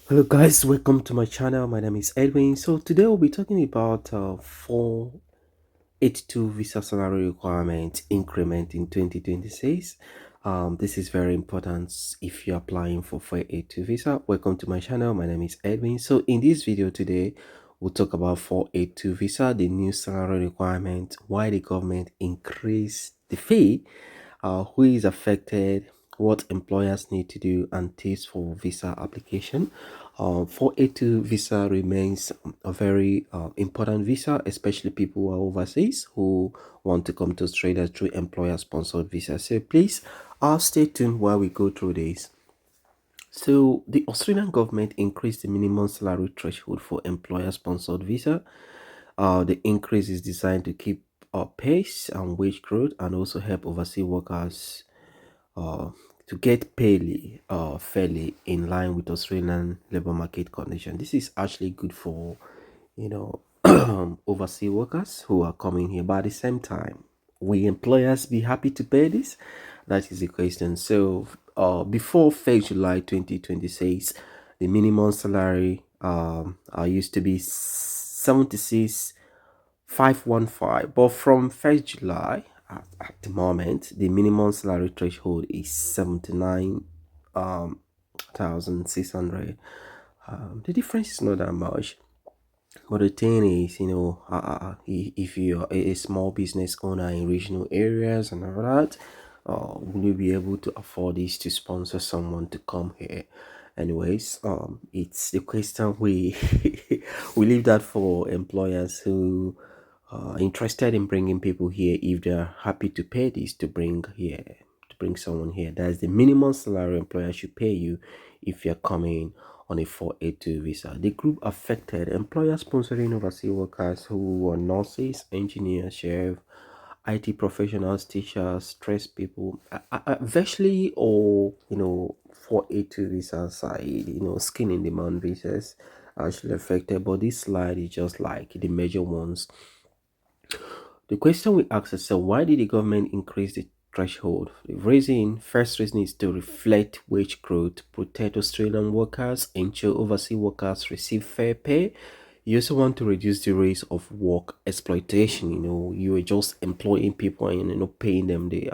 Hello guys, welcome to my channel. My name is Edwin. So today we'll be talking about 482 visa salary requirement increment in 2026. This is very important if you're applying for 482 visa. Welcome to my channel. My name is Edwin. So in this video today, we'll talk about 482 visa, the new salary requirement, why the government increased the fee, who is affected, what employers need to do, and tips for visa application. 482 visa remains a very important visa, especially people who are overseas who want to come to Australia through employer-sponsored visa. So please, stay tuned while we go through this. So the Australian government increased the minimum salary threshold for employer-sponsored visa. The increase is designed to keep pace and wage growth and also help overseas workers uh, to get paid fairly in line with Australian labor market conditions. This is actually good for, you know, overseas workers who are coming here. But at the same time, will employers be happy to pay this? That is the question. So, before 1st July 2026, the minimum salary used to be 76,515, but from 1st July at the moment the minimum salary threshold is 79 1,600. The difference is not that much, but the thing is, if you're a small business owner in regional areas and all that, will you be able to afford this to sponsor someone to come here? Anyways, it's the question we we leave that for employers who are interested in bringing people here if they're happy to pay this to bring someone here. That's the minimum salary employer should pay you if you're coming on a 482 visa. The group affected: employers sponsoring overseas workers who are nurses, engineers, chef, IT professionals, teachers, stress people, virtually all, 482 visa side, skin in demand visas actually affected. But this slide is just like the major ones. The question we ask ourselves: why did the government increase the threshold? First reason is to reflect wage growth, protect Australian workers, ensure overseas workers receive fair pay. You also want to reduce the risk of work exploitation. You are just employing people and paying them the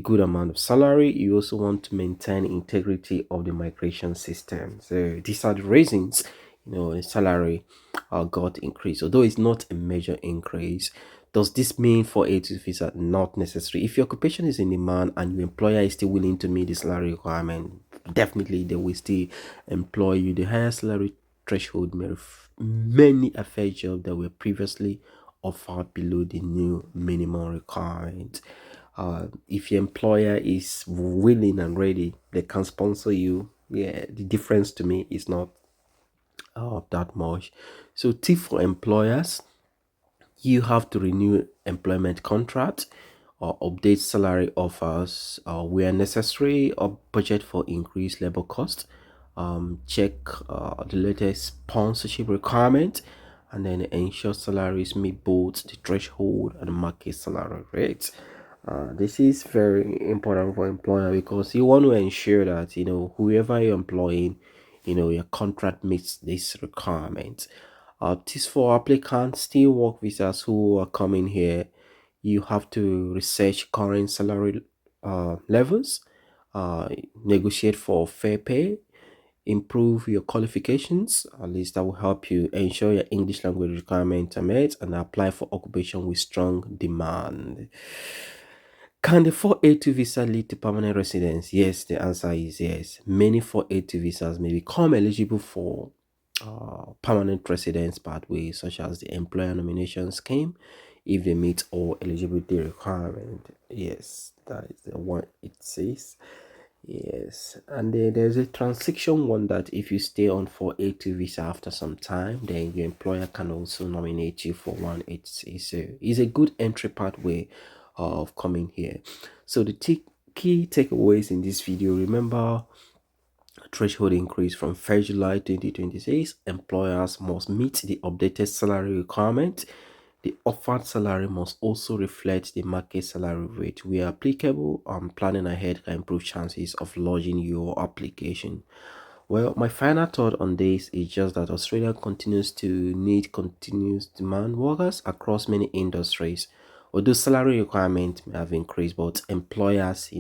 good amount of salary. You also want to maintain integrity of the migration system. So these are the reasons the salary got increased, although it's not a major increase. Does this mean for a two visa? Not necessary. If your occupation is in demand and your employer is still willing to meet the salary requirement, definitely they will still employ you. The higher salary threshold may many affect jobs that were previously offered below the new minimum requirement. If your employer is willing and ready, they can sponsor you. Yeah, the difference to me is not that much. So tip for employers: you have to renew employment contract or update salary offers where necessary, or budget for increased labor cost. Check the latest sponsorship requirement, and then ensure salaries meet both the threshold and the market salary rates. This is very important for employer because you want to ensure that whoever you're employing, your contract meets this requirement. This for applicants, still work visas who are coming here. You have to research current salary levels, uh, negotiate for fair pay, improve your qualifications. At least that will help you ensure your English language requirements are met, and apply for occupation with strong demand. Can the 482 visa lead to permanent residence? Yes, the answer is yes. Many 482 visas may become eligible for permanent residence pathways, such as the employer nomination scheme, if they meet all eligibility requirements. Yes, that is the one it says. Yes, and then there's a transition one that if you stay on 482 visa after some time, then your employer can also nominate you for 180. So it's a good entry pathway of coming here. So the key takeaways in this video: remember, threshold increase from 1st July 2026. Employers must meet the updated salary requirement. The offered salary must also reflect the market salary rate. Where applicable, planning ahead can improve chances of lodging your application. Well, my final thought on this is just that Australia continues to need continuous demand workers across many industries. Although salary requirements may have increased, but employers,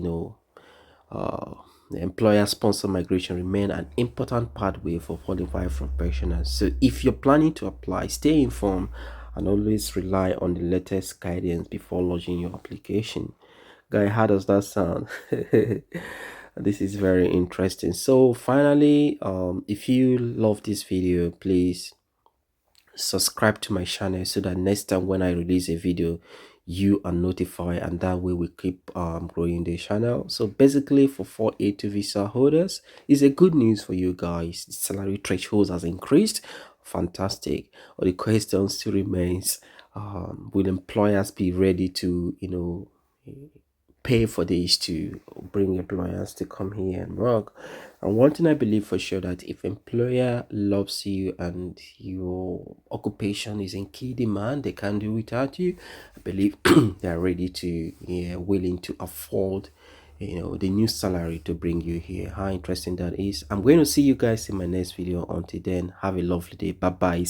uh, the employer sponsor migration remain an important pathway for qualified professionals. So if you're planning to apply, stay informed and always rely on the latest guidance before lodging your application. Guy, how does that sound? This is very interesting. So finally, if you love this video, please subscribe to my channel so that next time when I release a video, you are notified, and that way we keep growing the channel. So basically, for 482 visa holders, is a good news for you guys. The salary threshold has increased. Fantastic. But the question still remains, will employers be ready to pay for this to bring employers to come here and work? And one thing I believe for sure, that if employer loves you and your occupation is in key demand, they can't do without you. I believe they are ready to, yeah, willing to afford the new salary to bring you here. How interesting that is. I'm going to see you guys in my next video. Until then, have a lovely day. Bye bye.